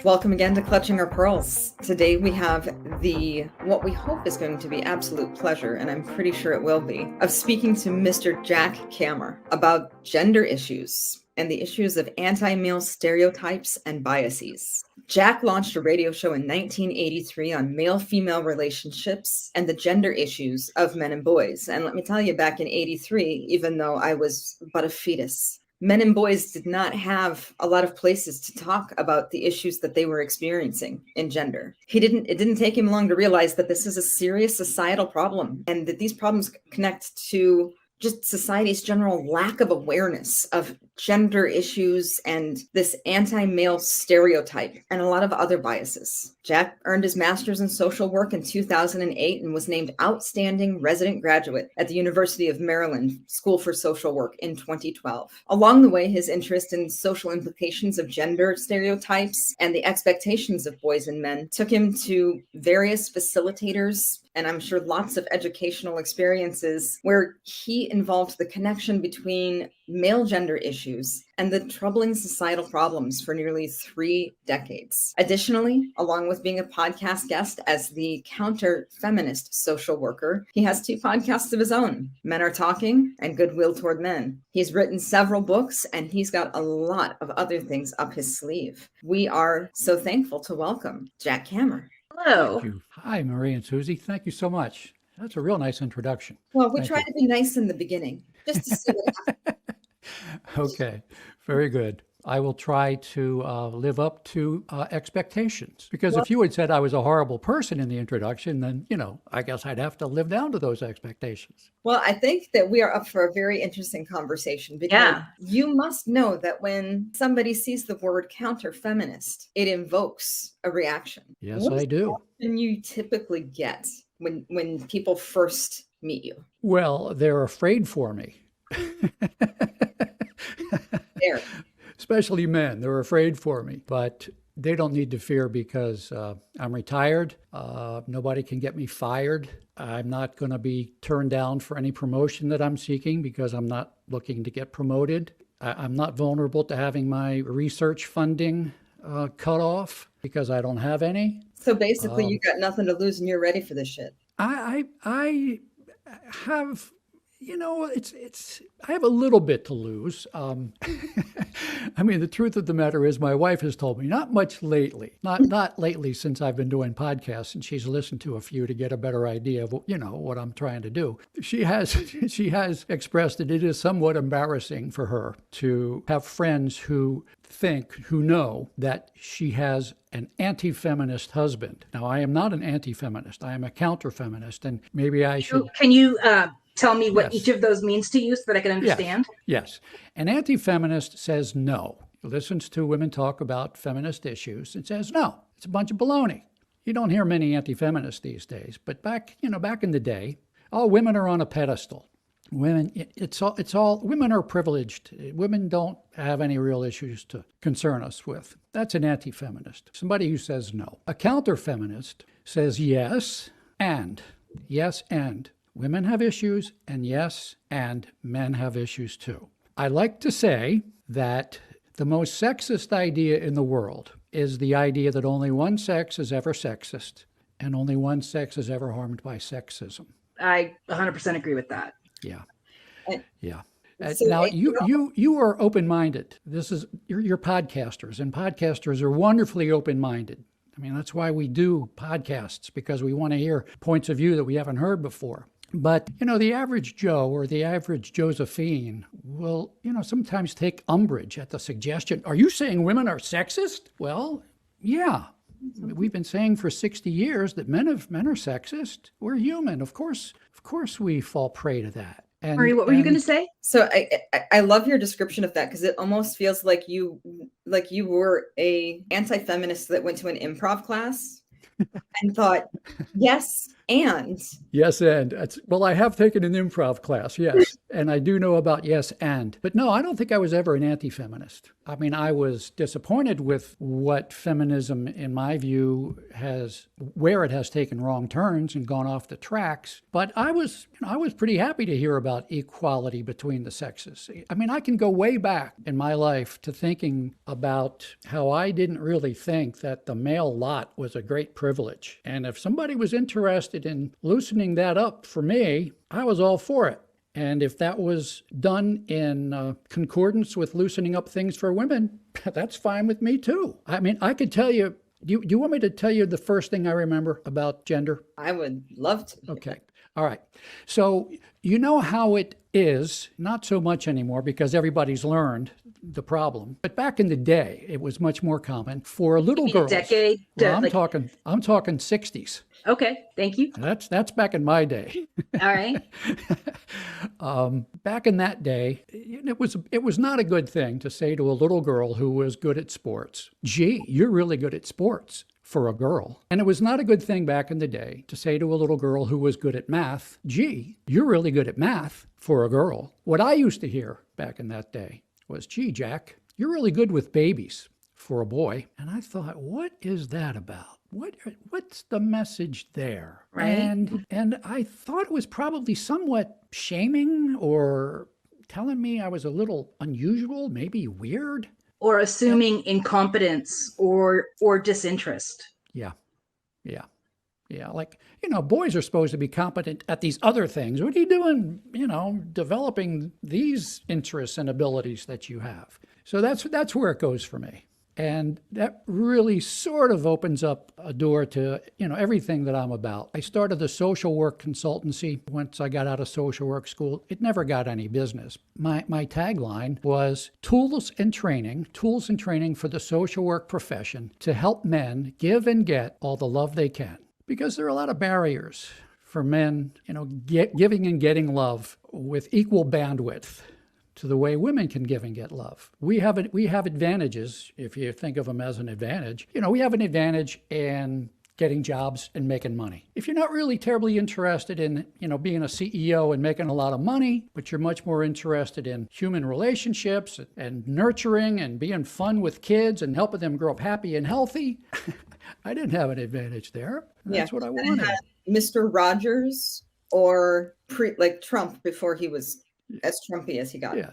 Welcome again to Clutching Our Pearls. Today we have what we hope is going to be absolute pleasure, and I'm pretty sure it will be, of speaking to Mr. Jack Kammer about gender issues and the issues of anti-male stereotypes and biases. Jack launched a radio show in 1983 on male-female relationships and the gender issues of men and boys. And let me tell you, back in 83, even though I was but a fetus, men and boys did not have a lot of places to talk about the issues that they were experiencing in gender. It didn't take him long to realize that this is a serious societal problem and that these problems connect to just society's general lack of awareness of gender issues and this anti-male stereotype and a lot of other biases. Jack earned his master's in social work in 2008 and was named Outstanding Resident Graduate at the University of Maryland School for Social Work in 2012. Along the way, his interest in social implications of gender stereotypes and the expectations of boys and men took him to various facilitators, and I'm sure lots of educational experiences where he involved the connection between male gender issues and the troubling societal problems for nearly 3 decades. Additionally, along with being a podcast guest as the counter-feminist social worker, he has 2 podcasts of his own, Men Are Talking and Goodwill Toward Men. He's written several books, and he's got a lot of other things up his sleeve. We are so thankful to welcome Jack Kammer. Hello. Thank you. Hi, Marie and Susie. Thank you so much. That's a real nice introduction. Well, we try to be nice in the beginning, just to see what happens. Okay, very good. I will try to live up to expectations. Because if you had said I was a horrible person in the introduction, then, I guess I'd have to live down to those expectations. Well, I think that we are up for a very interesting conversation because you must know that when somebody sees the word counter-feminist, it invokes a reaction. Yes, I do. What can you typically get when people first meet you? Well, they're afraid for me. There. Especially men, they're afraid for me, but they don't need to fear because I'm retired. Nobody can get me fired. I'm not going to be turned down for any promotion that I'm seeking because I'm not looking to get promoted. I'm not vulnerable to having my research funding cut off because I don't have any. So basically, you got nothing to lose and you're ready for this shit. I have... I have a little bit to lose. I mean, the truth of the matter is my wife has told me, not much lately, not lately since I've been doing podcasts, and she's listened to a few to get a better idea of, what I'm trying to do. She has expressed that it is somewhat embarrassing for her to have friends who know that she has an anti-feminist husband. Now, I am not an anti-feminist. I am a counter-feminist, and maybe I should... Can you tell me what each of those means to you so that I can understand? Yes. An anti-feminist says no. Listens to women talk about feminist issues and says no. It's a bunch of baloney. You don't hear many anti-feminists these days, but back in the day, all women are on a pedestal. Women, women are privileged. Women don't have any real issues to concern us with. That's an anti-feminist. Somebody who says no. A counter-feminist says yes and. Women have issues, and yes, and men have issues too. I like to say that the most sexist idea in the world is the idea that only one sex is ever sexist, and only one sex is ever harmed by sexism. I 100% agree with that. Yeah. So now, you are open-minded. You're podcasters, and podcasters are wonderfully open-minded. I mean, that's why we do podcasts, because we want to hear points of view that we haven't heard before. But, the average Joe or the average Josephine will, sometimes take umbrage at the suggestion, are you saying women are sexist? Well, yeah. We've been saying for 60 years that men are sexist. We're human. Of course we fall prey to that. And, Marie, what were you going to say? So I love your description of that because it almost feels like you were a anti-feminist that went to an improv class and thought, yes, And Yes, and well, I have taken an improv class, yes, and I do know about yes and. But no, I don't think I was ever an anti-feminist. I mean, I was disappointed with what feminism, in my view, where it has taken wrong turns and gone off the tracks. But I was pretty happy to hear about equality between the sexes. I mean, I can go way back in my life to thinking about how I didn't really think that the male lot was a great privilege. And if somebody was interested in loosening that up for me, I was all for it. And if that was done in concordance with loosening up things for women, that's fine with me too. I mean, I could tell you, do you want me to tell you the first thing I remember about gender? I would love to. Okay. All right. So you know how it is, not so much anymore because everybody's learned the problem. But back in the day, it was much more common for little girls. Decade? Well, I'm talking 60s. Okay, thank you. That's back in my day. All right. Back in that day, it was not a good thing to say to a little girl who was good at sports, "Gee, you're really good at sports," for a girl. And it was not a good thing back in the day to say to a little girl who was good at math, "Gee, you're really good at math," for a girl. What I used to hear back in that day was, "Gee, Jack, you're really good with babies," for a boy. And I thought, what is that about? What's the message there? Right. And I thought it was probably somewhat shaming or telling me I was a little unusual, maybe weird. Or assuming incompetence or disinterest. Yeah. Like, boys are supposed to be competent at these other things. What are you doing, developing these interests and abilities that you have? So that's where it goes for me. And that really sort of opens up a door to, everything that I'm about. I started the social work consultancy once I got out of social work school. It never got any business. My tagline was tools and training for the social work profession to help men give and get all the love they can. Because there are a lot of barriers for men, giving and getting love with equal bandwidth to the way women can give and get love. We have advantages, if you think of them as an advantage. We have an advantage in getting jobs and making money. If you're not really terribly interested in, being a CEO and making a lot of money, but you're much more interested in human relationships and nurturing and being fun with kids and helping them grow up happy and healthy, I didn't have an advantage there. That's what I wanted. Mr. Rogers or like Trump before he was as Trumpy as he got. Yeah.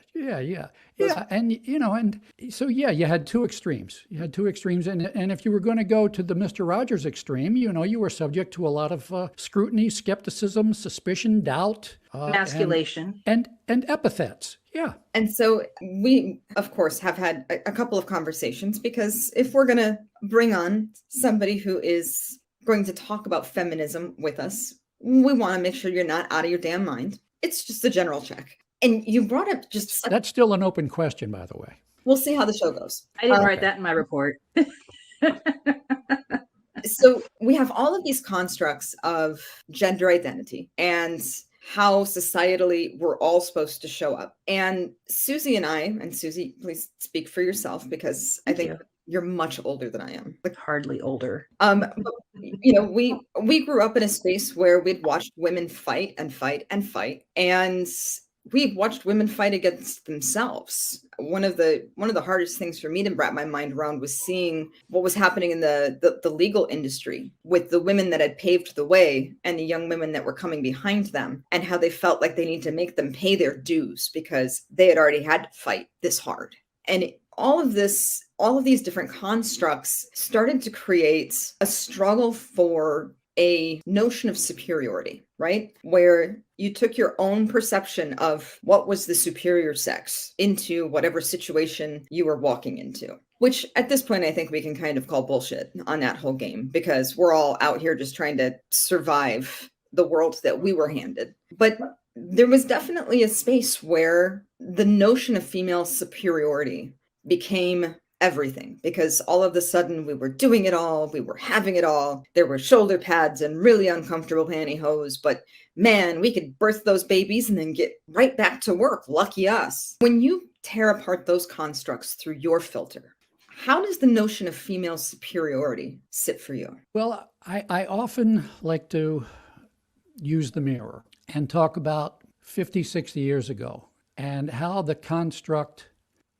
And so, you had two extremes. And if you were going to go to the Mr. Rogers extreme, you were subject to a lot of scrutiny, skepticism, suspicion, doubt. Emasculation. And epithets. Yeah. And so we, of course, have had a couple of conversations because if we're going to bring on somebody who is going to talk about feminism with us, we want to make sure you're not out of your damn mind. It's just a general check. And you brought up That's still an open question, by the way. We'll see how the show goes. I didn't write that in my report. So we have all of these constructs of gender identity and how societally we're all supposed to show up. And Susie and I, and Susie, please speak for yourself because I think you're much older than I am. Like hardly older. But, we grew up in a space where we'd watched women fight and fight and fight. And we watched women fight against themselves. One of the hardest things for me to wrap my mind around was seeing what was happening in the legal industry with the women that had paved the way and the young women that were coming behind them, and how they felt like they need to make them pay their dues because they had already had to fight this hard. And all of these different constructs started to create a struggle for a notion of superiority, right? Where you took your own perception of what was the superior sex into whatever situation you were walking into, which at this point, I think we can kind of call bullshit on that whole game because we're all out here just trying to survive the world that we were handed. But there was definitely a space where the notion of female superiority became everything, because all of a sudden we were doing it all, we were having it all. There were shoulder pads and really uncomfortable pantyhose, but man, we could birth those babies and then get right back to work. Lucky us. When you tear apart those constructs through your filter, how does the notion of female superiority sit for you? Well, I often like to use the mirror and talk about 50, 60 years ago and how the construct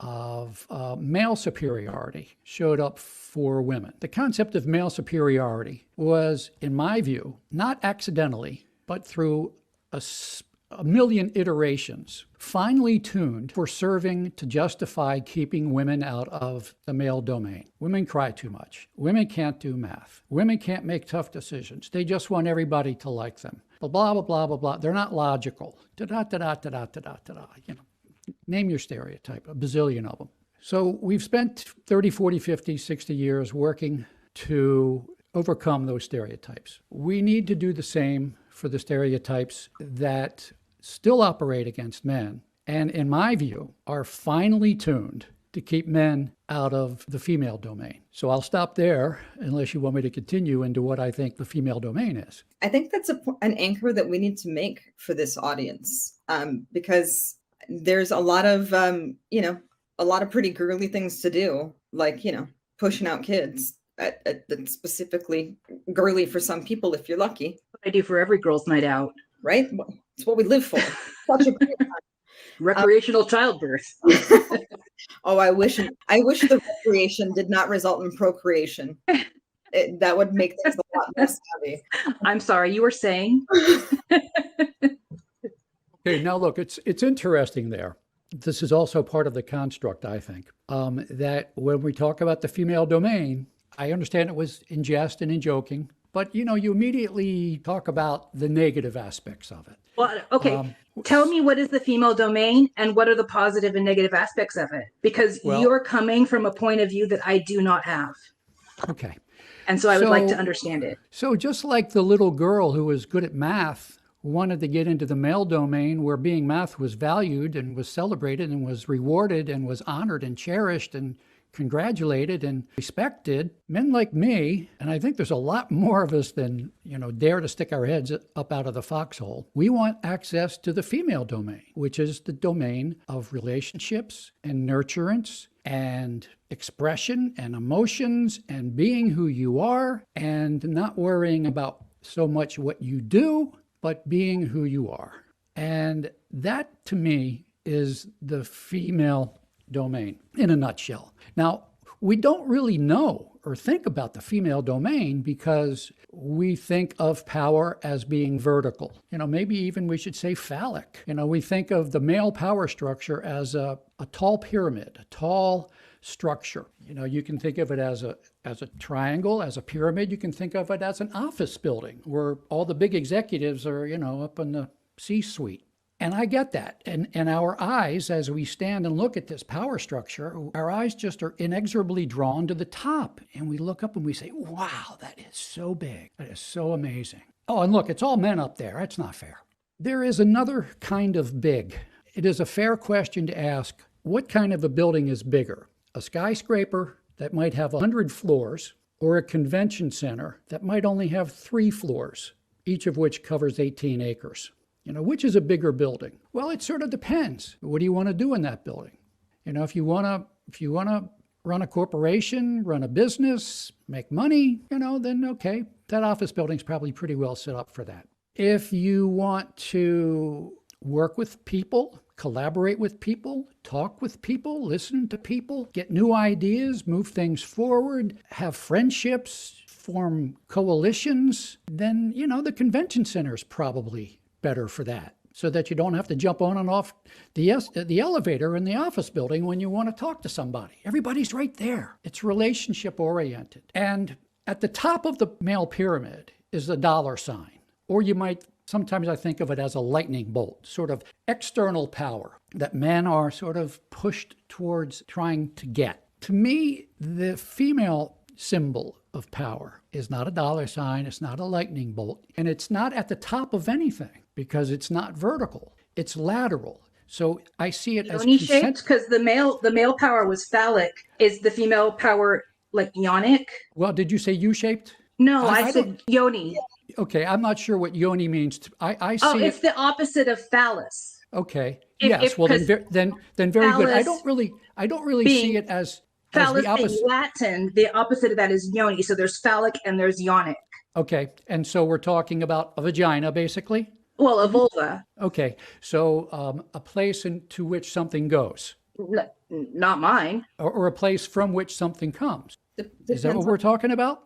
of male superiority showed up for women. The concept of male superiority was, in my view, not accidentally, but through a million iterations, finely tuned for serving to justify keeping women out of the male domain. Women cry too much. Women can't do math. Women can't make tough decisions. They just want everybody to like them. Blah, blah, blah, blah, blah, blah. They're not logical. Da-da-da-da-da-da-da-da-da. Name your stereotype, a bazillion of them. So we've spent 30, 40, 50, 60 years working to overcome those stereotypes. We need to do the same for the stereotypes that still operate against men, and in my view, are finely tuned to keep men out of the female domain. So I'll stop there unless you want me to continue into what I think the female domain is. I think that's an anchor that we need to make for this audience, because there's a lot of, a lot of pretty girly things to do, like, pushing out kids. That's specifically girly for some people, if you're lucky. What I do for every girl's night out. Right? It's what we live for. Such a great time. Recreational childbirth. Oh, I wish the recreation did not result in procreation. That would make things a lot less heavy. I'm sorry, you were saying? Okay, now look, it's interesting there. This is also part of the construct, I think, that when we talk about the female domain, I understand it was in jest and in joking, but you immediately talk about the negative aspects of it. Well, okay. Tell me, what is the female domain and what are the positive and negative aspects of it? Because you're coming from a point of view that I do not have. Okay. And so I would like to understand it. So just like the little girl who was good at math wanted to get into the male domain where being math was valued and was celebrated and was rewarded and was honored and cherished and congratulated and respected, men like me, and I think there's a lot more of us than, dare to stick our heads up out of the foxhole. We want access to the female domain, which is the domain of relationships and nurturance and expression and emotions and being who you are and not worrying about so much what you do, but being who you are. And that, to me, is the female domain in a nutshell. Now, we don't really know or think about the female domain because we think of power as being vertical. Maybe even we should say phallic. We think of the male power structure as a tall pyramid, a tall structure. You can think of it as a triangle, as a pyramid. You can think of it as an office building where all the big executives are, up in the C-suite. And I get that. And our eyes, as we stand and look at this power structure, our eyes just are inexorably drawn to the top. And we look up and we say, wow, that is so big. That is so amazing. Oh, and look, it's all men up there. That's not fair. There is another kind of big. It is a fair question to ask, what kind of a building is bigger? A skyscraper that might have 100 floors or a convention center that might only have 3 floors, each of which covers 18 acres? Which is a bigger building? Well, it sort of depends. What do you want to do in that building? If you want to run a corporation, run a business, make money, then okay, that office building's probably pretty well set up for that. If you want to work with people, collaborate with people, talk with people, listen to people, get new ideas, move things forward, have friendships, form coalitions, then, the convention center is probably better for that, so that you don't have to jump on and off the elevator in the office building when you want to talk to somebody. Everybody's right there. It's relationship oriented. And at the top of the male pyramid is the dollar sign, or sometimes I think of it as a lightning bolt, sort of external power that men are sort of pushed towards trying to get. To me, the female symbol of power is not a dollar sign, it's not a lightning bolt, and it's not at the top of anything because it's not vertical, it's lateral. So I see it as shaped, because the male power was phallic. Is the female power like yonic? Well, did you say U-shaped? No, I said yoni. Okay, I'm not sure what yoni means. I see. Oh, it's the opposite of phallus. Okay. Yes. Well, then very good. I don't really see it as phallus the opposite. In Latin, the opposite of that is yoni. So there's phallic and there's yonic. Okay. And so we're talking about a vagina, basically? Well, a vulva. Okay. So a place into which something goes, Not mine. or a place from which something comes. Is that what Depends we're talking about?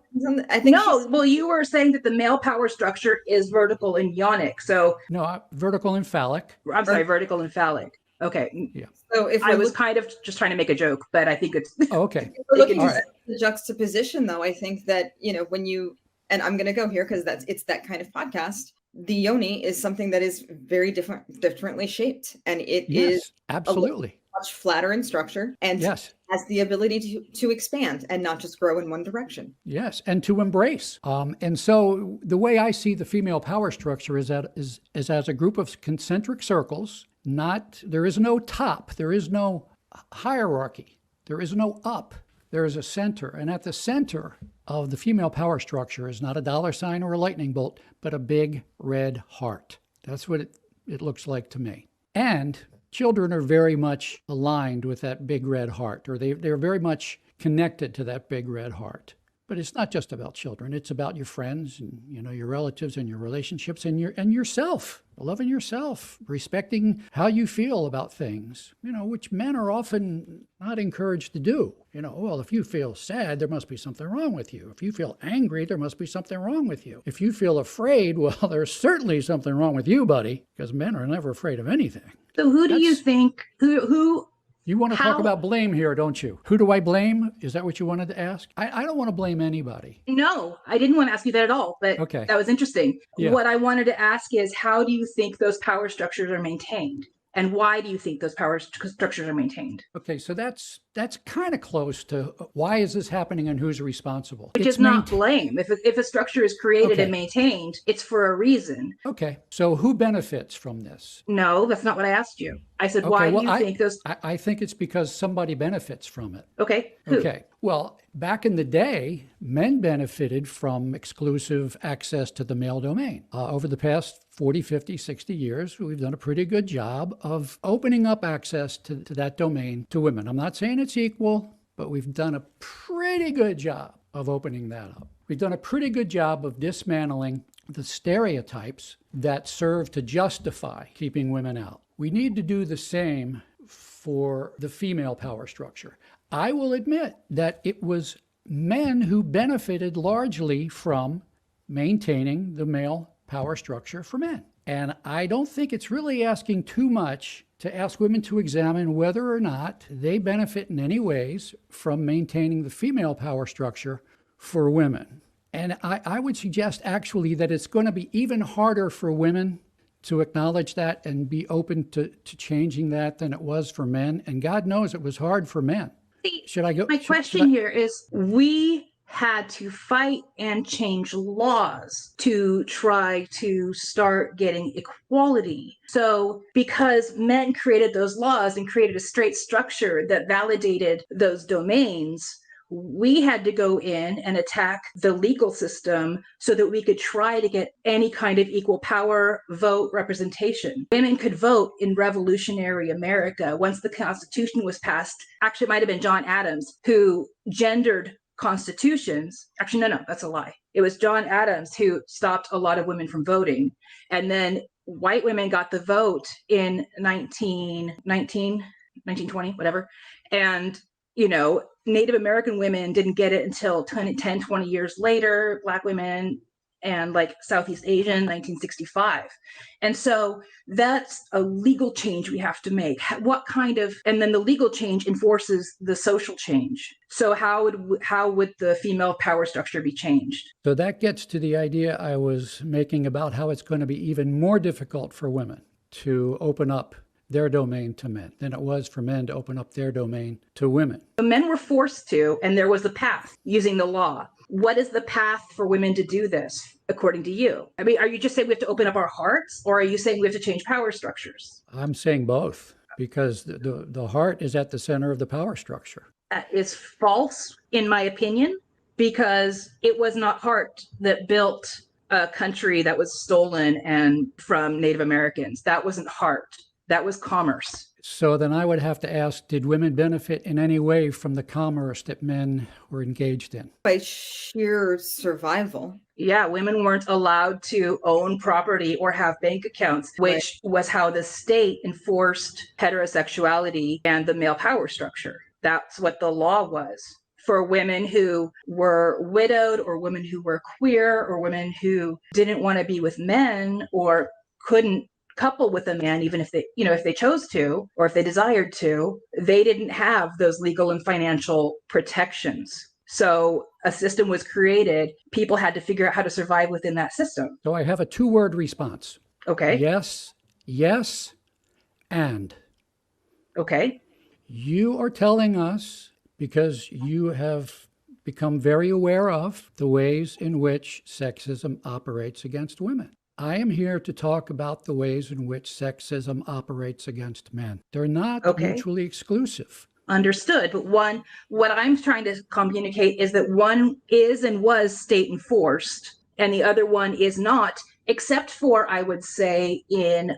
I think No, well, you were saying that the male power structure is vertical and yonic. So No, vertical and phallic. I'm sorry, vertical and phallic. Okay. Yeah. so. If I we're was kind of just trying to make a joke, but I think it's Oh, okay. we're looking All at right. the juxtaposition, though, I think that, when you, and I'm going to go here because it's that kind of podcast. The yoni is something that is very differently shaped, and it is Yes, absolutely. much flatter in structure and Yes. has the ability to expand and not just grow in one direction. Yes, and to embrace. And so the way I see the female power structure is as a group of concentric circles. There is no top, there is no hierarchy, there is no up, there is a center. And at the center of the female power structure is not a dollar sign or a lightning bolt, but a big red heart. That's what it looks like to me. And children are very much aligned with that big red heart, or they're very much connected to that big red heart. But it's not just about children. It's about your friends and your relatives and your relationships and yourself, loving yourself, respecting how you feel about things, which men are often not encouraged to do. Well, if you feel sad, there must be something wrong with you. If you feel angry, there must be something wrong with you. If you feel afraid, well, there's certainly something wrong with you, buddy, because men are never afraid of anything. So who do you think, who You want to talk about blame here, don't you? Who do I blame? Is that what you wanted to ask? I don't want to blame anybody. No, I didn't want to ask you that at all, but Okay. that was interesting. Yeah. What I wanted to ask is, how do you think those power structures are maintained? And why do you think those power structures are maintained? Okay, so that's kind of close to why is this happening and who's responsible? Which is not blame. If a structure is created and maintained, it's for a reason. Okay, so who benefits from this? No, that's not what I asked you. I said, why do you think those? I think it's because somebody benefits from it. Okay, who? Okay, well, back in the day, men benefited from exclusive access to the male domain. Over the past 40, 50, 60 years, we've done a pretty good job of opening up access to that domain to women. I'm not saying it's equal, but we've done a pretty good job of opening that up. We've done a pretty good job of dismantling the stereotypes that serve to justify keeping women out. We need to do the same for the female power structure. I will admit that it was men who benefited largely from maintaining the male power structure for men. And I don't think it's really asking too much to ask women to examine whether or not they benefit in any ways from maintaining the female power structure for women. And I would suggest actually that it's going to be even harder for women to acknowledge that and be open to changing that than it was for men. And God knows it was hard for men. Should I go? My question here is, we had to fight and change laws to try to start getting equality. So because men created those laws and created a straight structure that validated those domains, we had to go in and attack the legal system so that we could try to get any kind of equal power, vote, representation. Women could vote in revolutionary America once the Constitution was passed. Actually, it might have been John Adams who gendered constitutions. Actually, no, that's a lie. It was John Adams who stopped a lot of women from voting. And then white women got the vote in 1920, whatever. And, Native American women didn't get it until 10, 20 years later, Black women and Southeast Asian, 1965. And so that's a legal change we have to make. And then the legal change enforces the social change. So how would the female power structure be changed? So that gets to the idea I was making about how it's going to be even more difficult for women to open up their domain to men than it was for men to open up their domain to women. The men were forced to, and there was a path using the law. What is the path for women to do this, according to you? I mean, are you just saying we have to open up our hearts, or are you saying we have to change power structures? I'm saying both, because the heart is at the center of the power structure. That is false, in my opinion, because it was not heart that built a country that was stolen and from Native Americans. That wasn't heart. That was commerce. So then I would have to ask, did women benefit in any way from the commerce that men were engaged in? By sheer survival. Yeah, women weren't allowed to own property or have bank accounts, which was how the state enforced heterosexuality and the male power structure. That's what the law was. For women who were widowed or women who were queer or women who didn't want to be with men or couldn't couple with a man, even if they, if they chose to, or if they desired to, they didn't have those legal and financial protections. So a system was created. People had to figure out how to survive within that system. So I have a 2-word response. Okay. Yes, yes, and. Okay. You are telling us, because you have become very aware of the ways in which sexism operates against women. I am here to talk about the ways in which sexism operates against men. They're not mutually exclusive. Understood. But what I'm trying to communicate is that one is and was state enforced, and the other one is not, except for, I would say, in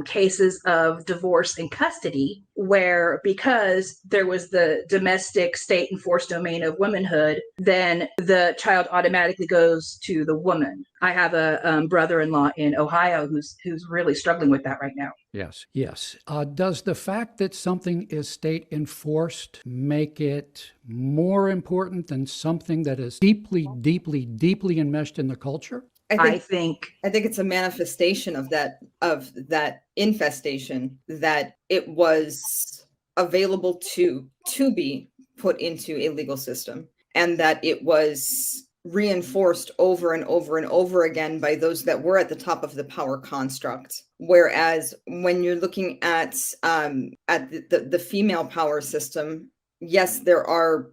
cases of divorce and custody, where because there was the domestic state enforced domain of womanhood, then the child automatically goes to the woman. I have a brother-in-law in Ohio who's really struggling with that right now. Yes, yes. Does the fact that something is state enforced make it more important than something that is deeply, deeply, deeply enmeshed in the culture? I think it's a manifestation of that infestation, that it was available to be put into a legal system, and that it was reinforced over and over and over again by those that were at the top of the power construct. Whereas when you're looking at the female power system, yes, there are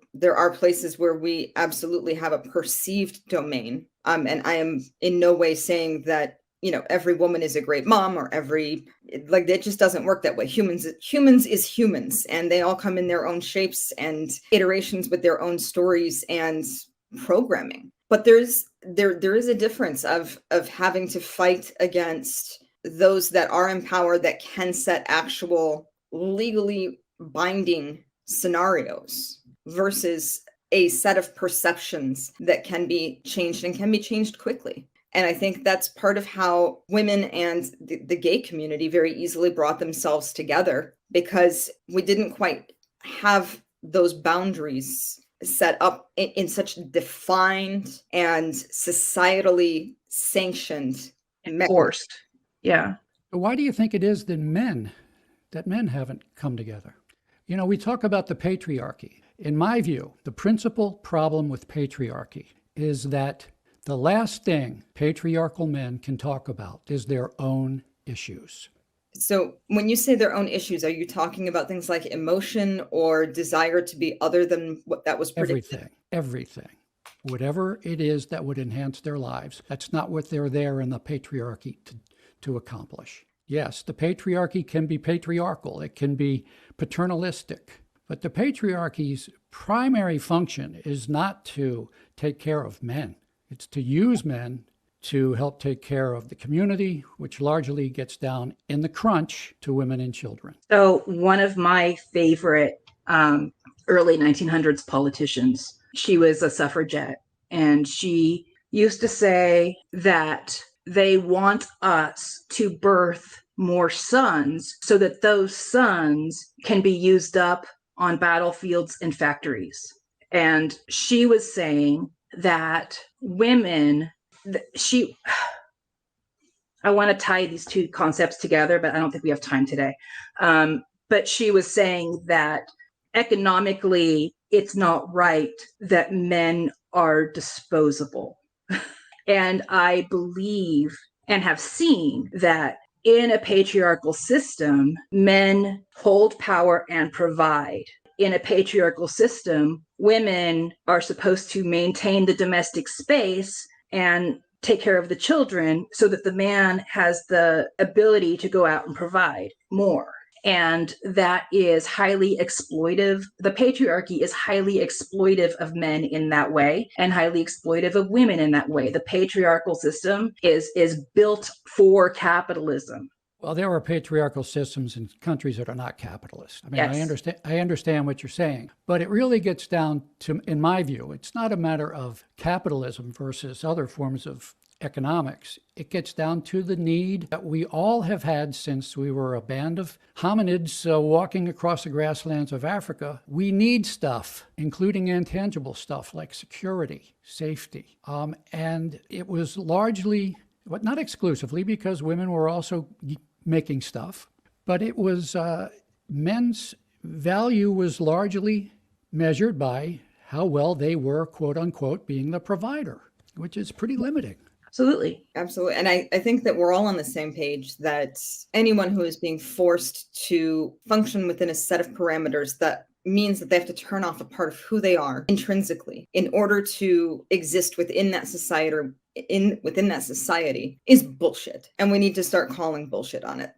places where we absolutely have a perceived domain. And I am in no way saying that, every woman is a great mom or it just doesn't work that way. Humans is humans, and they all come in their own shapes and iterations with their own stories and programming. But there is a difference of having to fight against those that are in power that can set actual legally binding scenarios versus a set of perceptions that can be changed and can be changed quickly. And I think that's part of how women and the gay community very easily brought themselves together, because we didn't quite have those boundaries set up in such defined and societally sanctioned enforced. Yeah. Why do you think it is that men haven't come together? We talk about the patriarchy. In my view, the principal problem with patriarchy is that the last thing patriarchal men can talk about is their own issues. So when you say their own issues, are you talking about things like emotion or desire to be other than what that was predicted? Everything. Whatever it is that would enhance their lives, that's not what they're there in the patriarchy to accomplish. Yes, the patriarchy can be patriarchal. It can be paternalistic. But the patriarchy's primary function is not to take care of men. It's to use men to help take care of the community, which largely gets down in the crunch to women and children. So one of my favorite early 1900s politicians, she was a suffragette, and she used to say that they want us to birth more sons so that those sons can be used up on battlefields and factories. And she was saying that women, I want to tie these two concepts together, but I don't think we have time today. But she was saying that economically, it's not right that men are disposable. And I believe and have seen that in a patriarchal system, men hold power and provide. In a patriarchal system, women are supposed to maintain the domestic space and take care of the children so that the man has the ability to go out and provide more. And that is highly exploitive. The patriarchy is highly exploitive of men in that way and highly exploitive of women in that way. The patriarchal system is built for capitalism. Well, there are patriarchal systems in countries that are not capitalist. I mean, Yes. I understand what you're saying, but it really gets down to, in my view, it's not a matter of capitalism versus other forms of economics. It gets down to the need that we all have had since we were a band of hominids walking across the grasslands of Africa. We need stuff, including intangible stuff like security, safety. And it was largely, but not exclusively, because women were also making stuff, but it was men's value was largely measured by how well they were, quote unquote, being the provider, which is pretty limiting. Absolutely. Absolutely. And I think that we're all on the same page that anyone who is being forced to function within a set of parameters that means that they have to turn off a part of who they are intrinsically in order to exist within that society or within that society is bullshit. And we need to start calling bullshit on it.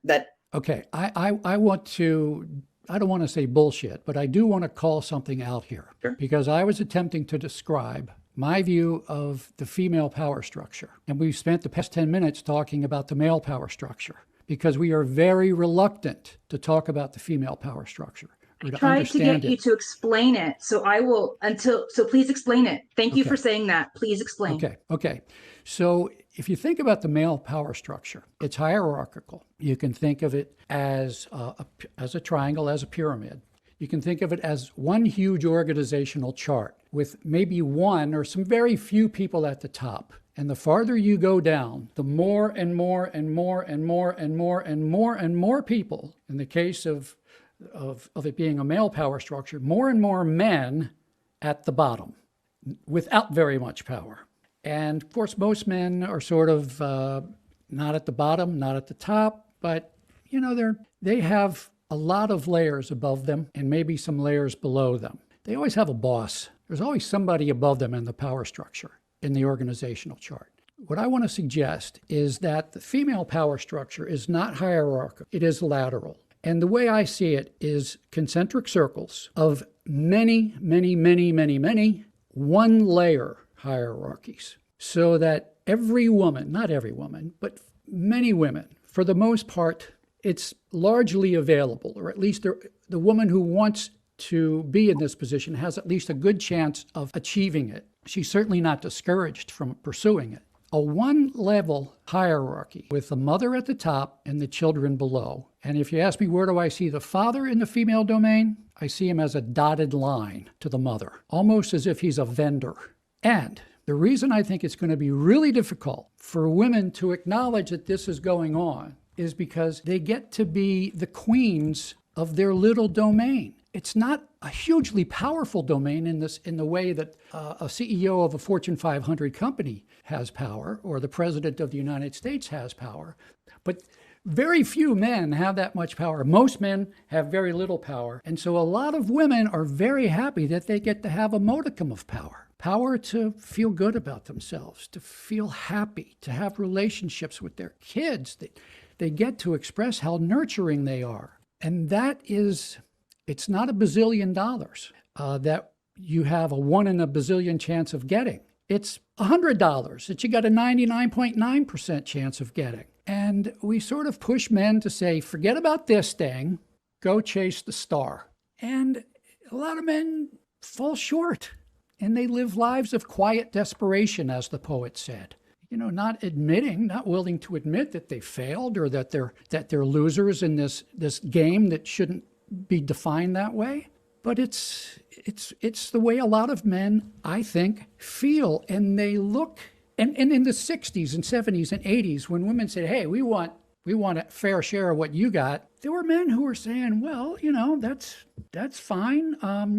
Okay, I want to, I don't want to say bullshit, but I do want to call something out here. Sure. Because I was attempting to describe my view of the female power structure. And we've spent the past 10 minutes talking about the male power structure because we are very reluctant to talk about the female power structure. I tried to get you to explain it. So I will so please explain it. Thank you for saying that. Please explain. Okay. So if you think about the male power structure, it's hierarchical. You can think of it as a triangle, as a pyramid. You can think of it as one huge organizational chart with maybe one or some very few people at the top. And the farther you go down, the more and more and more and more and more and more and more people, in the case of it being a male power structure, more and more men at the bottom without very much power. And of course, most men are sort of not at the bottom, not at the top, but you know, they have a lot of layers above them and maybe some layers below them. They always have a boss. There's always somebody above them in the power structure, in the organizational chart. What I want to suggest is that the female power structure is not hierarchical. It is lateral. And the way I see it is concentric circles of many one-layer hierarchies, so that every woman, not every woman, but many women, for the most part, it's largely available, or at least the woman who wants to be in this position has at least a good chance of achieving it. She's certainly not discouraged from pursuing it. A one-level hierarchy with the mother at the top and the children below. And if you ask me, where do I see the father in the female domain? I see him as a dotted line to the mother, almost as if he's a vendor. And the reason I think it's going to be really difficult for women to acknowledge that this is going on is because they get to be the queens of their little domain. It's not a hugely powerful domain in the way that a CEO of a Fortune 500 company has power, or the president of the United States has power. But very few men have that much power. Most men have very little power. And so a lot of women are very happy that they get to have a modicum of power. Power to feel good about themselves, to feel happy, to have relationships with their kids. They get to express how nurturing they are. And that is, it's not a bazillion dollars that you have a 1 in a bazillion chance of getting. It's $100 that you got a 99.9% chance of getting. And we sort of push men to say, forget about this thing, go chase the star. And a lot of men fall short, and they live lives of quiet desperation, as the poet said. You know, not willing to admit that they failed or that they're losers in this game that shouldn't be defined that way. But it's the way a lot of men, I think, feel. And they look, and in the 60s and 70s and 80s, when women said, hey, we want a fair share of what you got, there were men who were saying, well, you know, that's fine.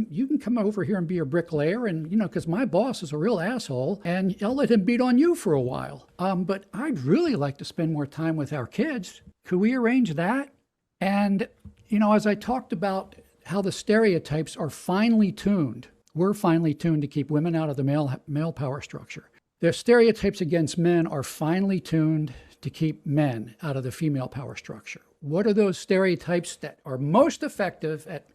You can come over here and be a bricklayer, and, you know, because my boss is a real asshole, and I'll let him beat on you for a while. But I'd really like to spend more time with our kids. Could we arrange that? And, you know, as I talked about how the stereotypes are finely tuned, we're finely tuned to keep women out of the male power structure. The stereotypes against men are finely tuned to keep men out of the female power structure. What are those stereotypes that are most effective at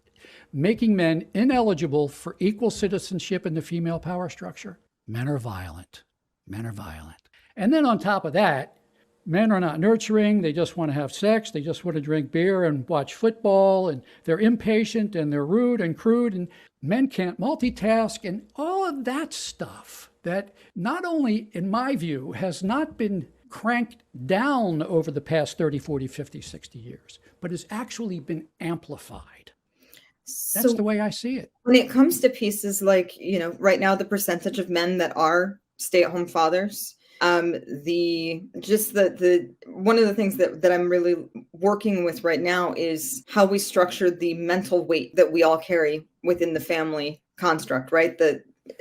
making men ineligible for equal citizenship in the female power structure? Men are violent. Men are violent. And then on top of that, men are not nurturing. They just want to have sex. They just want to drink beer and watch football. And they're impatient and they're rude and crude. And men can't multitask and all of that stuff that not only, in my view, has not been cranked down over the past 30, 40, 50, 60 years, but has actually been amplified. That's the way I see it. When it comes to pieces like, right now, the percentage of men that are stay-at-home fathers, one of the things that I'm really working with right now is how we structure the mental weight that we all carry within the family construct, right?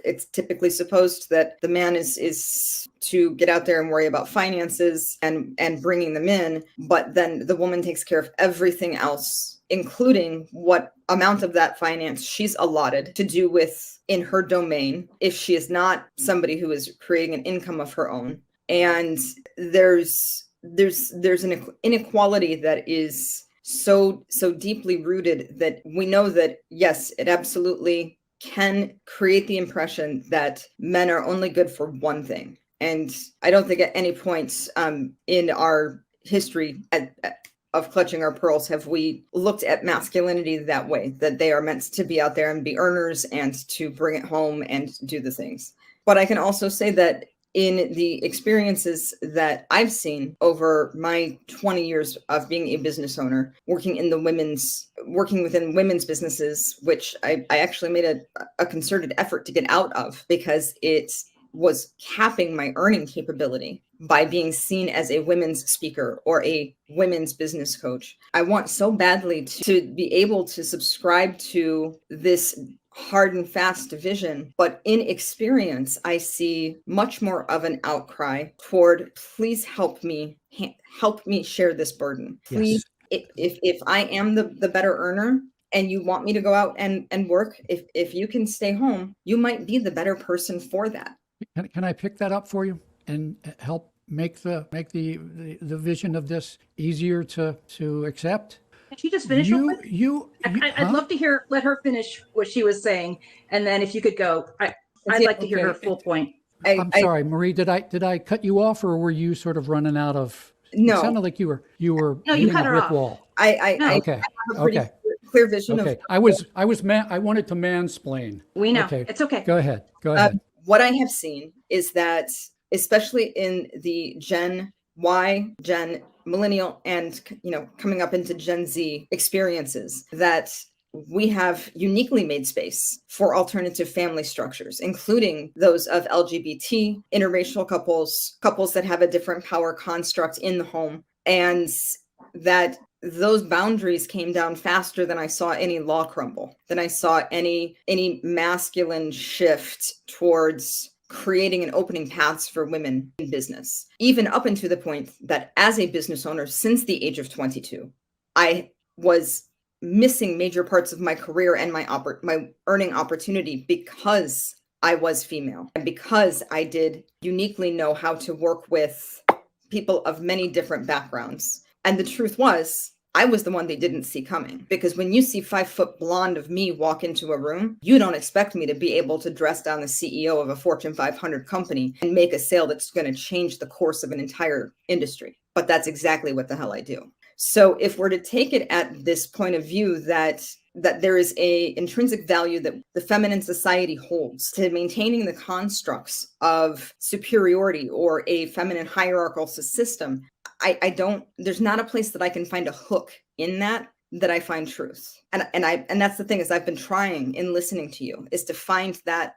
It's typically supposed that the man is to get out there and worry about finances and bringing them in, but then the woman takes care of everything else, including what amount of that finance she's allotted to do with in her domain if she is not somebody who is creating an income of her own. And there's an inequality that is so deeply rooted that we know that, yes, it absolutely can create the impression that men are only good for one thing. And I don't think at any point in our history of clutching our pearls have we looked at masculinity that way, that they are meant to be out there and be earners and to bring it home and do the things. But I can also say that in the experiences that I've seen over my 20 years of being a business owner, working within women's businesses, which I actually made a concerted effort to get out of because it was capping my earning capability by being seen as a women's speaker or a women's business coach. I want so badly to be able to subscribe to this hard and fast vision, but in experience, I see much more of an outcry toward, please help me share this burden. Please, yes. If I am the better earner and you want me to go out and work, if you can stay home, you might be the better person for that. Can I pick that up for you and help make the vision of this easier to accept? Can she just finish? I'd love to let her finish what she was saying, and then if you could go, I'd like to hear her full point. I'm sorry, Marie. Did I cut you off, or were you sort of running out of? No, it sounded like you were. No, you cut her off. Wall. Okay. I have a pretty clear vision of. I wanted to mansplain. We know. Okay. It's okay. Go ahead. What I have seen is that, especially in the Gen Y, Gen Millennial, and coming up into Gen Z experiences, that we have uniquely made space for alternative family structures, including those of LGBT, interracial couples that have a different power construct in the home, and that those boundaries came down faster than I saw any law crumble, than I saw any masculine shift towards creating and opening paths for women in business, even up into the point that as a business owner since the age of 22, I was missing major parts of my career and my earning opportunity because I was female and because I did uniquely know how to work with people of many different backgrounds. And the truth was, I was the one they didn't see coming, because when you see 5-foot blonde of me walk into a room, you don't expect me to be able to dress down the CEO of a Fortune 500 company and make a sale that's going to change the course of an entire industry. But that's exactly what the hell I do. So if we're to take it at this point of view that there is a intrinsic value that the feminine society holds to maintaining the constructs of superiority or a feminine hierarchical system, there's not a place that I can find a hook in that I find truth. And that's the thing, is I've been trying in listening to you is to find that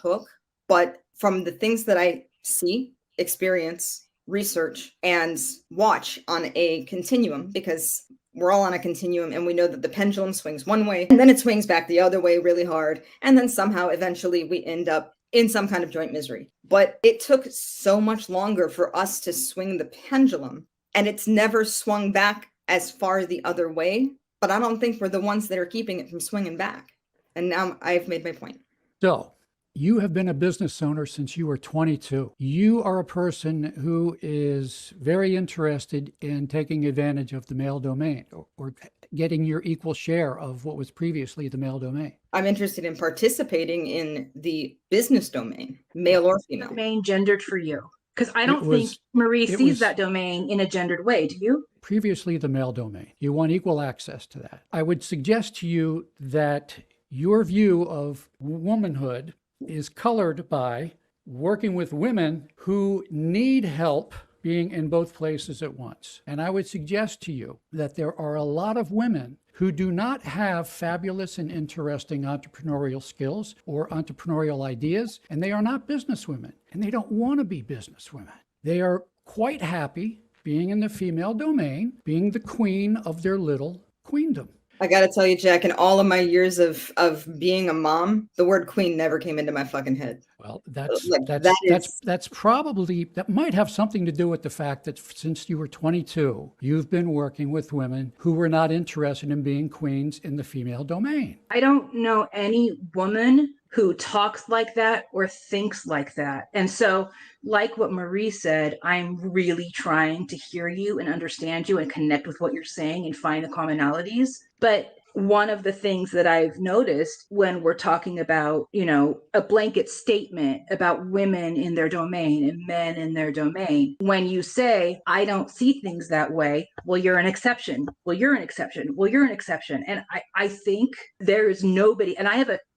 hook. But from the things that I see, experience, research, and watch on a continuum, because we're all on a continuum and we know that the pendulum swings one way and then it swings back the other way really hard. And then somehow eventually we end up in some kind of joint misery. But it took so much longer for us to swing the pendulum, and it's never swung back as far the other way. But I don't think we're the ones that are keeping it from swinging back. And now I've made my point. So you have been a business owner since you were 22. You are a person who is very interested in taking advantage of the male domain or getting your equal share of what was previously the male domain. I'm interested in participating in the business domain, male or female. Domain gendered for you. Because I It don't think was Marie it sees was that domain in a gendered way. Do you? previously the male domain. You want equal access to that. I would suggest to you that your view of womanhood is colored by working with women who need help being in both places at once. And I would suggest to you that there are a lot of women who do not have fabulous and interesting entrepreneurial skills or entrepreneurial ideas, and they are not businesswomen, and they don't want to be businesswomen. They are quite happy being in the female domain, being the queen of their little queendom. I got to tell you, Jack, in all of my years of being a mom, the word queen never came into my fucking head. Well, that's Like that's that that's is that's probably that might have something to do with the fact that since you were 22, you've been working with women who were not interested in being queens in the female domain. I don't know any woman who talks like that or thinks like that. And so, like what Marie said, I'm really trying to hear you and understand you and connect with what you're saying and find the commonalities. But one of the things that I've noticed when we're talking about, a blanket statement about women in their domain and men in their domain, when you say, I don't see things that way, well, you're an exception. Well, you're an exception. Well, you're an exception. And I think there is nobody, and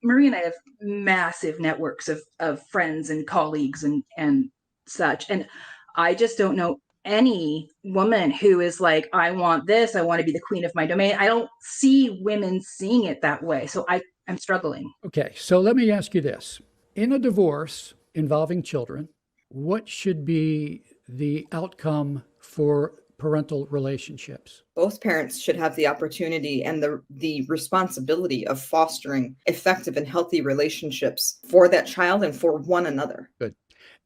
Marie and I have massive networks of friends and colleagues and such. And I just don't know any woman who is like, I want this, I want to be the queen of my domain. I don't see women seeing it that way. So I'm struggling. Okay, so let me ask you this. In a divorce involving children, what should be the outcome for parental relationships? both parents should have the opportunity and the responsibility of fostering effective and healthy relationships for that child and for one another. Good.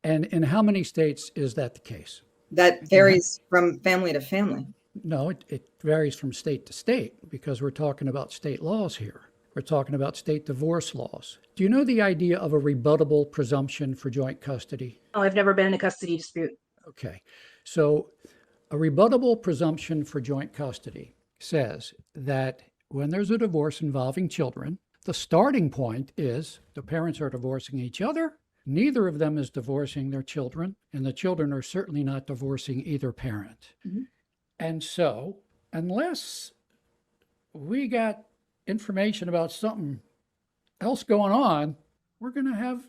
And in how many states is that the case? That varies from family to family. No, it varies from state to state because we're talking about state laws here. We're talking about state divorce laws. Do you know the idea of a rebuttable presumption for joint custody? Oh, I've never been in a custody dispute. Okay. So a rebuttable presumption for joint custody says that when there's a divorce involving children, the starting point is the parents are divorcing each other. Neither of them is divorcing their children, and the children are certainly not divorcing either parent. Mm-hmm. And so, unless we got information about something else going on, we're going to have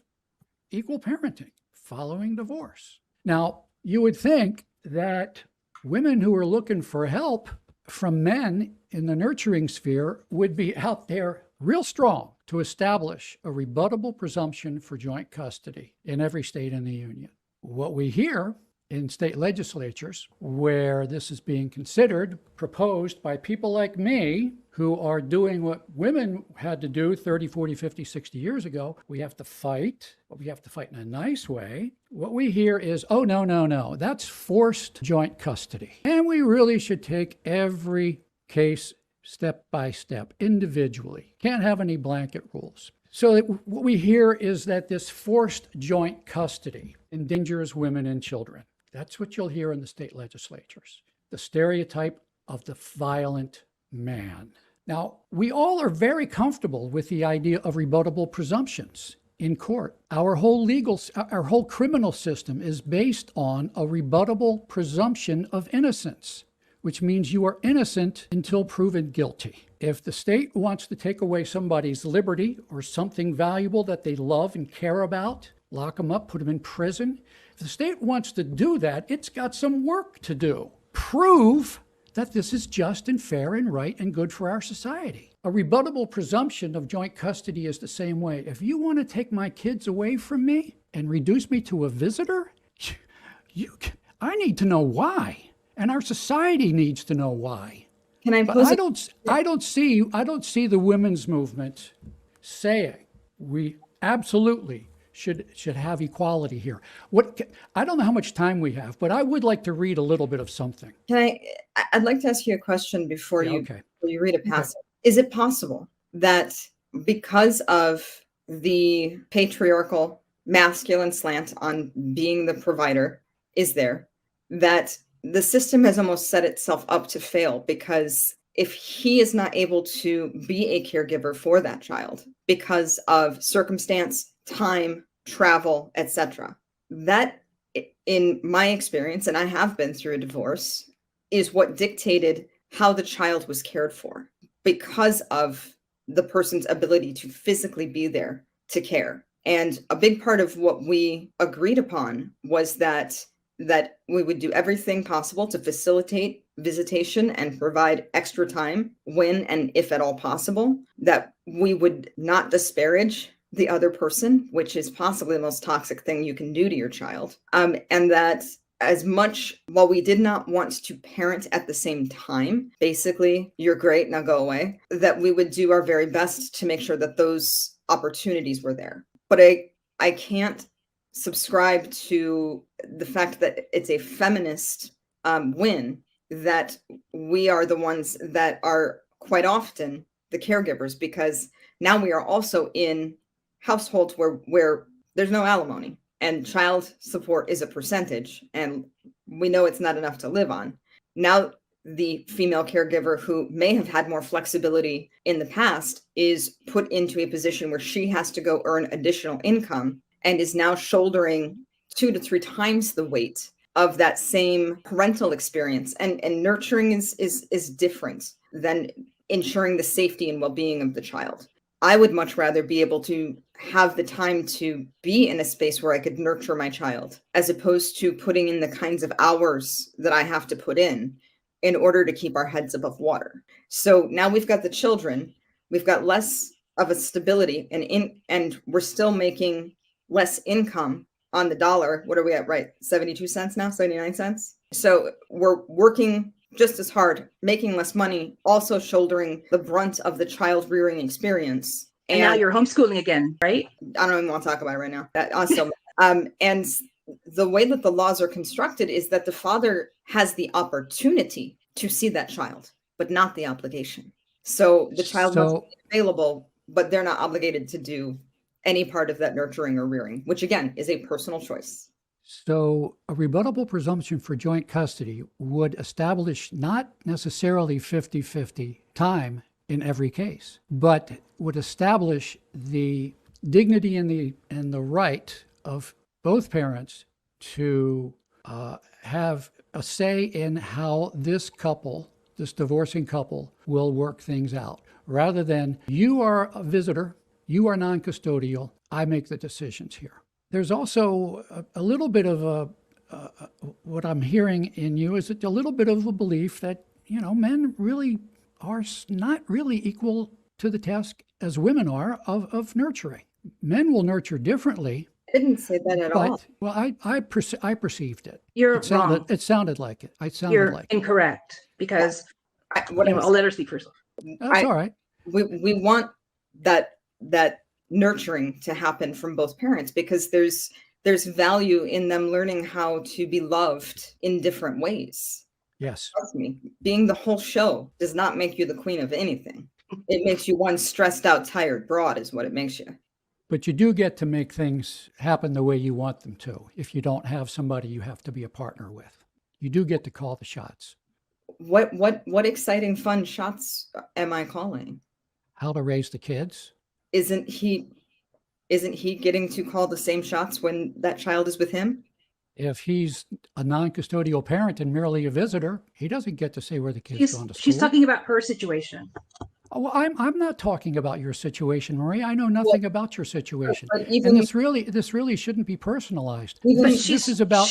equal parenting following divorce. Now, you would think that women who are looking for help from men in the nurturing sphere would be out there real strong to establish a rebuttable presumption for joint custody in every state in the union. What we hear in state legislatures where this is being considered, proposed by people like me who are doing what women had to do 30, 40, 50, 60 years ago. We have to fight, but we have to fight in a nice way. What we hear is, oh, no, that's forced joint custody. And we really should take every case step by step, individually. Can't have any blanket rules. So what we hear is that this forced joint custody endangers women and children. That's what you'll hear in the state legislatures. The stereotype of the violent man. Now, we all are very comfortable with the idea of rebuttable presumptions in court. Our whole criminal system is based on a rebuttable presumption of innocence, which means you are innocent until proven guilty. If the state wants to take away somebody's liberty or something valuable that they love and care about, lock them up, put them in prison. If the state wants to do that, it's got some work to do. Prove that this is just and fair and right and good for our society. A rebuttable presumption of joint custody is the same way. If you want to take my kids away from me and reduce me to a visitor, I need to know why. And our society needs to know why. Can I But pose I don't see the women's movement saying we absolutely should have equality here. I don't know how much time we have, but I would like to read a little bit of something. I'd like to ask you a question before you read a passage. Okay. Is it possible that because of the patriarchal masculine slant on being the provider that the system has almost set itself up to fail? Because if he is not able to be a caregiver for that child because of circumstance, time, travel, etc., that in my experience, and I have been through a divorce, is what dictated how the child was cared for because of the person's ability to physically be there to care. And a big part of what we agreed upon was that we would do everything possible to facilitate visitation and provide extra time when and if at all possible, that we would not disparage the other person, which is possibly the most toxic thing you can do to your child. And that as much, while we did not want to parent at the same time, basically, you're great, now go away, that we would do our very best to make sure that those opportunities were there. But I can't subscribe to the fact that it's a feminist win, that we are the ones that are quite often the caregivers, because now we are also in households where there's no alimony and child support is a percentage, and we know it's not enough to live on. Now the female caregiver who may have had more flexibility in the past is put into a position where she has to go earn additional income and is now shouldering 2 to 3 times the weight of that same parental experience. And nurturing is different than ensuring the safety and well-being of the child. I would much rather be able to have the time to be in a space where I could nurture my child, as opposed to putting in the kinds of hours that I have to put in order to keep our heads above water. So now we've got the children, we've got less of a stability, and we're still making less income on the dollar. What are we at, right? 72 cents now, 79 cents. So we're working just as hard, making less money, also shouldering the brunt of the child rearing experience. And now you're homeschooling again, right? I don't even want to talk about it right now. That also, and the way that the laws are constructed is that the father has the opportunity to see that child, but not the obligation. So the child must be available, but they're not obligated to do any part of that nurturing or rearing, which again is a personal choice. So a rebuttable presumption for joint custody would establish not necessarily 50-50 time in every case, but would establish the dignity and the right of both parents to have a say in how this divorcing couple, will work things out, rather than you are a visitor, you are non-custodial, I make the decisions here. There's also a little bit of what I'm hearing in you is a little bit of a belief that, men really are not really equal to the task as women are of nurturing. Men will nurture differently. I didn't say that at all. Well, I perceived it. You're wrong. It sounded like it. You're incorrect, because I'll let her speak first. That's all right. We want that nurturing to happen from both parents, because there's value in them learning how to be loved in different ways. Yes. Trust me, being the whole show does not make you the queen of anything. It makes you one stressed out, tired broad is what it makes you. But you do get to make things happen the way you want them to. If you don't have somebody you have to be a partner with, you do get to call the shots. What exciting, fun shots am I calling? How to raise the kids. Isn't he getting to call the same shots when that child is with him? If he's a non-custodial parent and merely a visitor, he doesn't get to say where the kids go to school. She's talking about her situation. Oh, well, I'm not talking about your situation, Marie. I know nothing about your situation, and this really shouldn't be personalized. This is about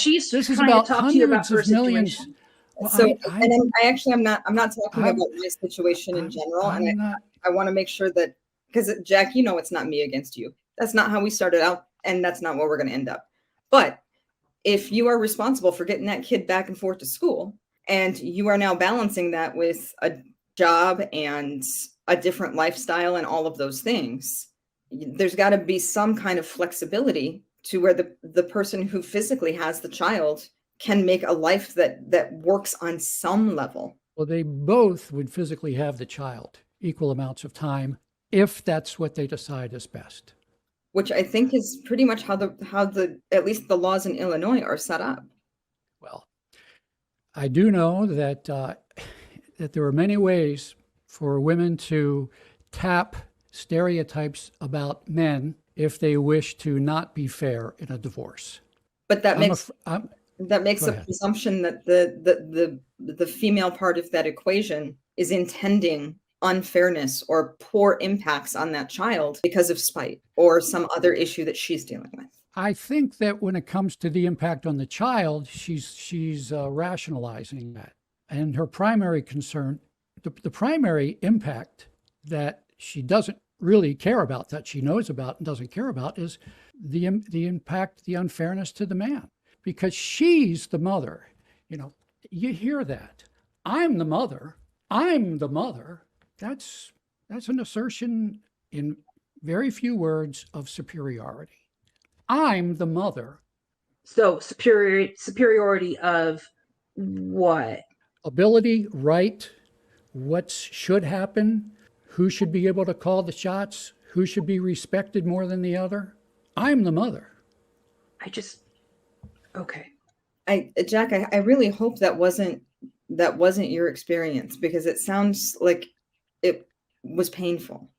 hundreds of millions. Well, I'm not talking about my situation in general, and I want to make sure that, because Jack, it's not me against you. That's not how we started out, and that's not where we're going to end up. But if you are responsible for getting that kid back and forth to school, and you are now balancing that with a job and a different lifestyle and all of those things, there's got to be some kind of flexibility to where the person who physically has the child can make a life that works on some level. Well, they both would physically have the child equal amounts of time if that's what they decide is best. Which I think is pretty much how the at least the laws in Illinois are set up. Well, I do know that that there are many ways for women to tap stereotypes about men if they wish to not be fair in a divorce. But that I'm, makes I'm that makes go a ahead. presumption that the female part of that equation is intending unfairness or poor impacts on that child because of spite or some other issue that she's dealing with. I think that when it comes to the impact on the child, she's rationalizing that, and her primary concern, the primary impact that she doesn't really care about, that she knows about and doesn't care about, is the impact, the unfairness to the man, because she's the mother. You know, you hear that. I'm the mother. I'm the mother. That's an assertion in very few words of superiority. I'm the mother. So superiority of what? Ability, right, what should happen, who should be able to call the shots, who should be respected more than the other. I'm the mother. Okay. Jack, I really hope that wasn't your experience, because it sounds like it was painful.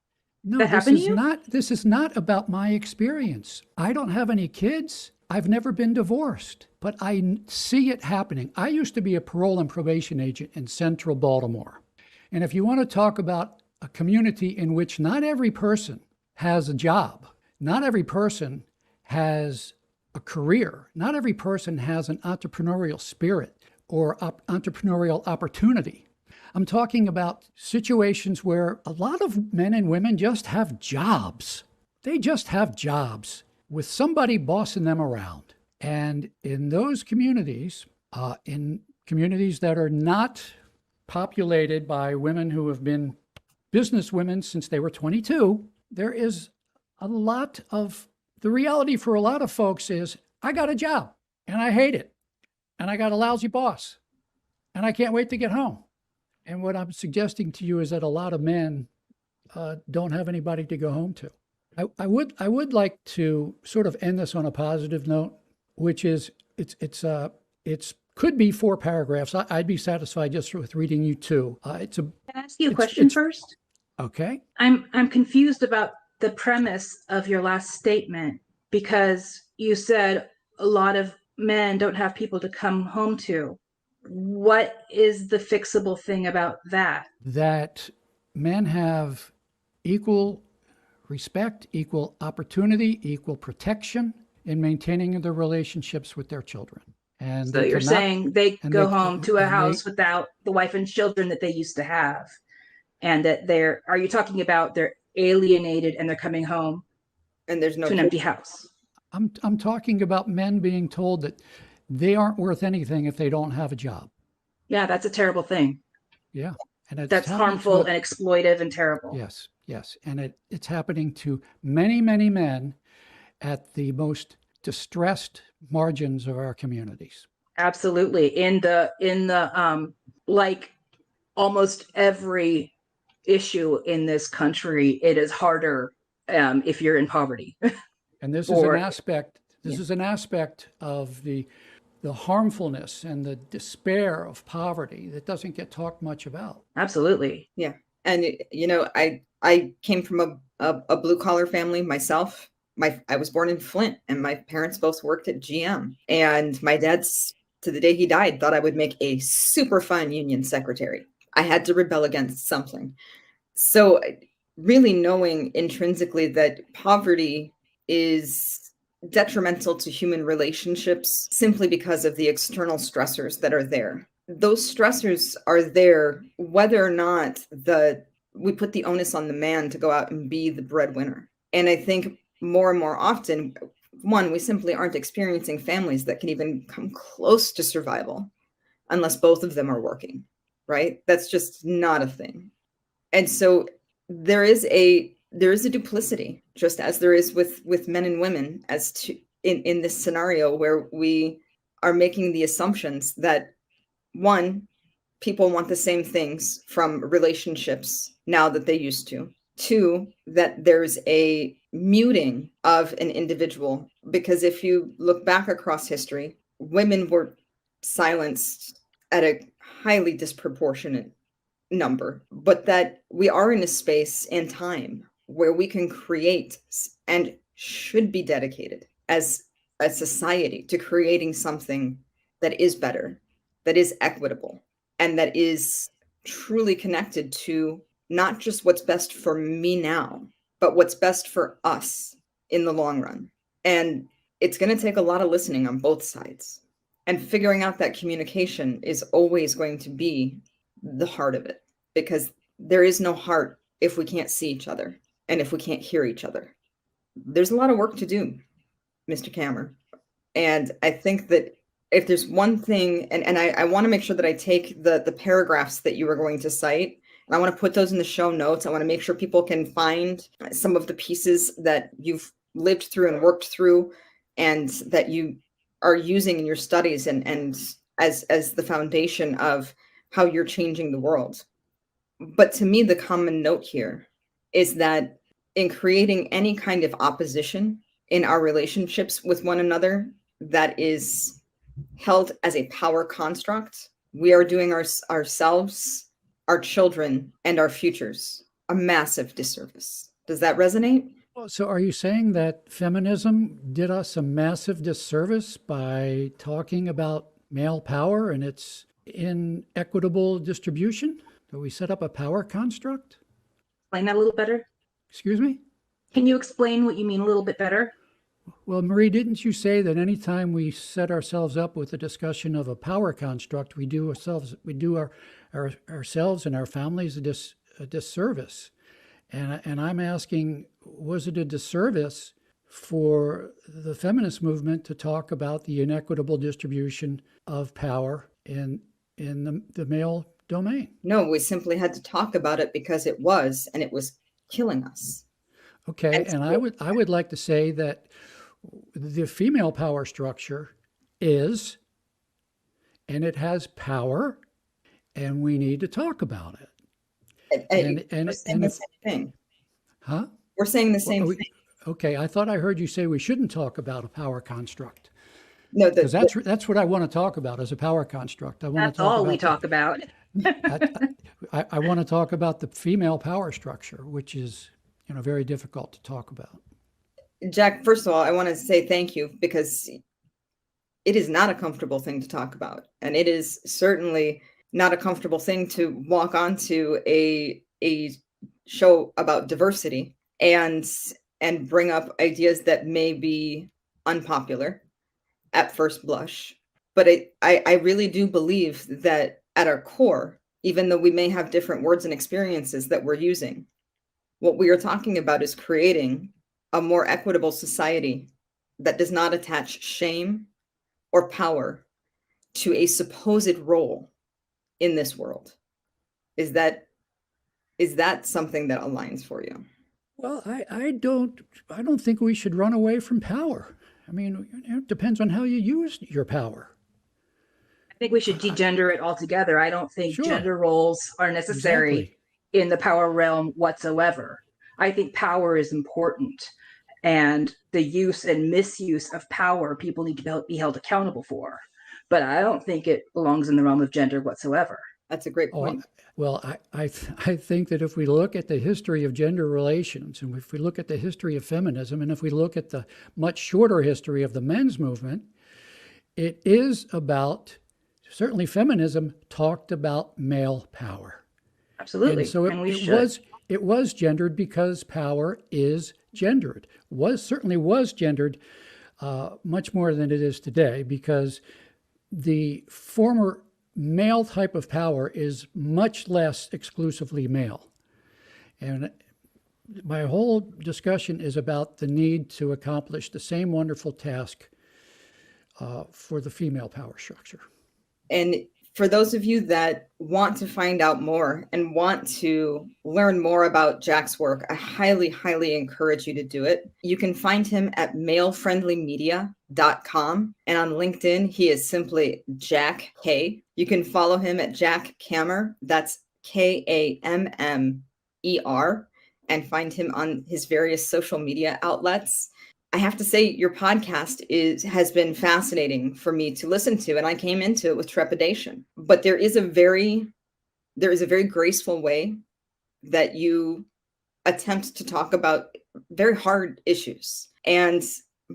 No, That happened to you? This is not about my experience. I don't have any kids. I've never been divorced, but I see it happening. I used to be a parole and probation agent in central Baltimore. And if you want to talk about a community in which not every person has a job, not every person has a career, not every person has an entrepreneurial spirit or entrepreneurial opportunity. I'm talking about situations where a lot of men and women just have jobs. They just have jobs with somebody bossing them around. And in those communities, in communities that are not populated by women who have been business women since they were 22, there is a lot of, the reality for a lot of folks is, I got a job and I hate it. And I got a lousy boss and I can't wait to get home. And what I'm suggesting to you is that a lot of men don't have anybody to go home to. I would like to sort of end this on a positive note, which is it's could be 4 paragraphs. I'd be satisfied just with reading you 2. Can I ask you a question first? Okay. I'm confused about the premise of your last statement, because you said a lot of men don't have people to come home to. What is the fixable thing about that? That men have equal respect, equal opportunity, equal protection in maintaining their relationships with their children. And So you're saying they go home to a house they, without the wife and children that they used to have, and that are you talking about they're alienated and they're coming home And there's no to an empty house? I'm talking about men being told that they aren't worth anything if they don't have a job. Yeah, that's a terrible thing. Yeah. And That's harmful and exploitive and terrible. Yes, yes. And it's happening to many, many men at the most distressed margins of our communities. Absolutely. In the like almost every issue in this country, it is harder if you're in poverty. And this is an aspect of the harmfulness and the despair of poverty that doesn't get talked much about. Absolutely. Yeah. And I came from a blue collar family myself. I was born in Flint, and my parents both worked at GM. And my dad's, to the day he died, thought I would make a super fun union secretary. I had to rebel against something. So really knowing intrinsically that poverty is detrimental to human relationships simply because of the external stressors that are there. Those stressors are there whether or not we put the onus on the man to go out and be the breadwinner. And I think more and more often, one, we simply aren't experiencing families that can even come close to survival unless both of them are working, right? That's just not a thing. And so there is a duplicity, just as there is with men and women, as to in this scenario where we are making the assumptions that, one, people want the same things from relationships now that they used to. 2, that there's a muting of an individual, because if you look back across history, women were silenced at a highly disproportionate number, but that we are in a space and time where we can create and should be dedicated as a society, to creating something that is better, that is equitable, and that is truly connected to not just what's best for me now, but what's best for us in the long run. And it's going to take a lot of listening on both sides. And figuring out that communication is always going to be the heart of it, because there is no heart if we can't see each other and if we can't hear each other. There's a lot of work to do, Mr. Kammer. And I think that if there's one thing, and I want to make sure that I take the paragraphs that you were going to cite, and I want to put those in the show notes. I want to make sure people can find some of the pieces that you've lived through and worked through, and that you are using in your studies and as the foundation of how you're changing the world. But to me, the common note here is that in creating any kind of opposition in our relationships with one another that is held as a power construct, we are doing ourselves, our children, and our futures a massive disservice. Does that resonate? Well, so are you saying that feminism did us a massive disservice by talking about male power and its inequitable distribution? Do we set up a power construct? Explain that a little better. Excuse me? Can you explain what you mean a little bit better? Well, Marie, didn't you say that anytime we set ourselves up with a discussion of a power construct, we do ourselves and our families a disservice? And I'm asking, was it a disservice for the feminist movement to talk about the inequitable distribution of power in the male domain? No, we simply had to talk about it because it was killing us. Okay, and I would like to say that the female power structure is, and it has power, and we need to talk about it. We're saying the same thing. Huh? We're saying the same thing. Okay, I thought I heard you say we shouldn't talk about a power construct. No, because that's what I want to talk about as a power construct. That's all we talk about. I want to talk about the female power structure, which is, very difficult to talk about. Jack, first of all, I want to say thank you, because it is not a comfortable thing to talk about. And it is certainly not a comfortable thing to walk onto a show about diversity and bring up ideas that may be unpopular at first blush. But I really do believe that at our core, even though we may have different words and experiences that we're using, what we are talking about is creating a more equitable society that does not attach shame or power to a supposed role in this world. Is that something that aligns for you? Well, I don't think we should run away from power. I mean, it depends on how you use your power. I think we should degender it altogether. I don't think gender roles are necessary in the power realm whatsoever. I think power is important, and the use and misuse of power people need to be held accountable for. But I don't think it belongs in the realm of gender whatsoever. That's a great point. Well, I think that if we look at the history of gender relations, and if we look at the history of feminism, and if we look at the much shorter history of the men's movement, it is about, certainly feminism talked about male power. Absolutely. And so it was gendered because power is gendered. Certainly was gendered much more than it is today, because the former male type of power is much less exclusively male. And my whole discussion is about the need to accomplish the same wonderful task for the female power structure. And for those of you that want to find out more and want to learn more about Jack's work, I highly, highly encourage you to do it. You can find him at malefriendlymedia.com. And on LinkedIn, he is simply Jack K. You can follow him at Jack Kammer. That's Kammer, and find him on his various social media outlets. I have to say, your podcast has been fascinating for me to listen to, and I came into it with trepidation. But there is a very graceful way that you attempt to talk about very hard issues. And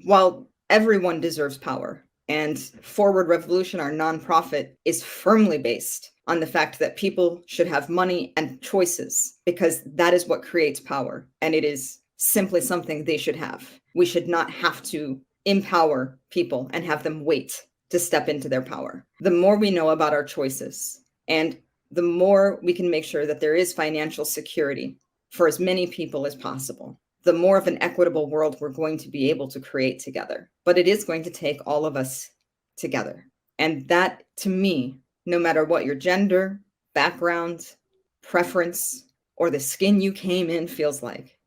while everyone deserves power. And Forward Revolution, our nonprofit, is firmly based on the fact that people should have money and choices, because that is what creates power. And it is simply something they should have. We should not have to empower people and have them wait to step into their power. The more we know about our choices, and the more we can make sure that there is financial security for as many people as possible, the more of an equitable world we're going to be able to create together. But it is going to take all of us together. And that, to me, no matter what your gender, background, preference, or the skin you came in feels like,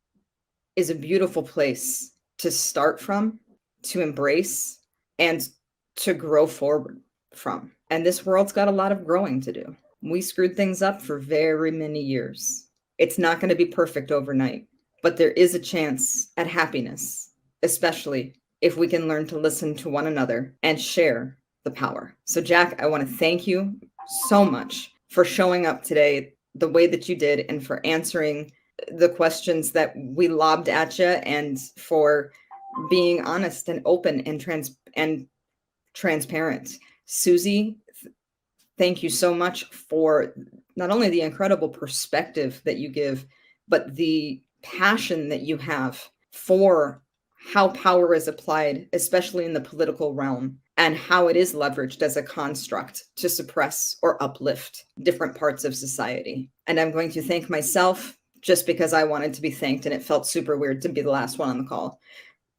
is a beautiful place to start from, to embrace, and to grow forward from. And this world's got a lot of growing to do. We screwed things up for very many years. It's not going to be perfect overnight, but there is a chance at happiness, especially if we can learn to listen to one another and share the power. So Jack, I want to thank you so much for showing up today the way that you did, and for answering the questions that we lobbed at you, and for being honest and open and transparent. Susie, thank you so much for not only the incredible perspective that you give, but the passion that you have for how power is applied, especially in the political realm, and how it is leveraged as a construct to suppress or uplift different parts of society. And I'm going to thank myself just because I wanted to be thanked, and it felt super weird to be the last one on the call.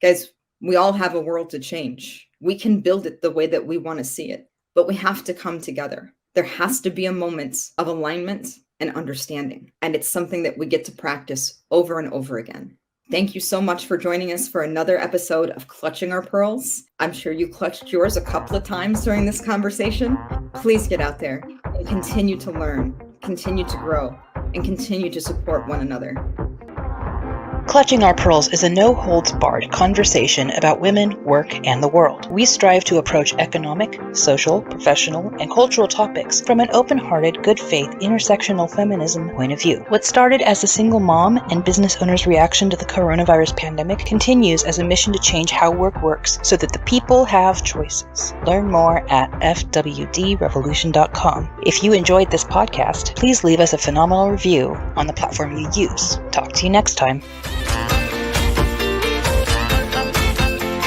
Guys, we all have a world to change. We can build it the way that we want to see it, but we have to come together. There has to be a moment of alignment and understanding, and it's something that we get to practice over and over again. Thank you so much for joining us for another episode of Clutching Our Pearls. I'm sure you clutched yours a couple of times during this conversation. Please get out there and continue to learn, continue to grow, and continue to support one another. Clutching Our Pearls is a no-holds-barred conversation about women, work, and the world. We strive to approach economic, social, professional, and cultural topics from an open-hearted, good-faith, intersectional feminism point of view. What started as a single mom and business owner's reaction to the coronavirus pandemic continues as a mission to change how work works so that the people have choices. Learn more at fwdrevolution.com. If you enjoyed this podcast, please leave us a phenomenal review on the platform you use. Talk to you next time.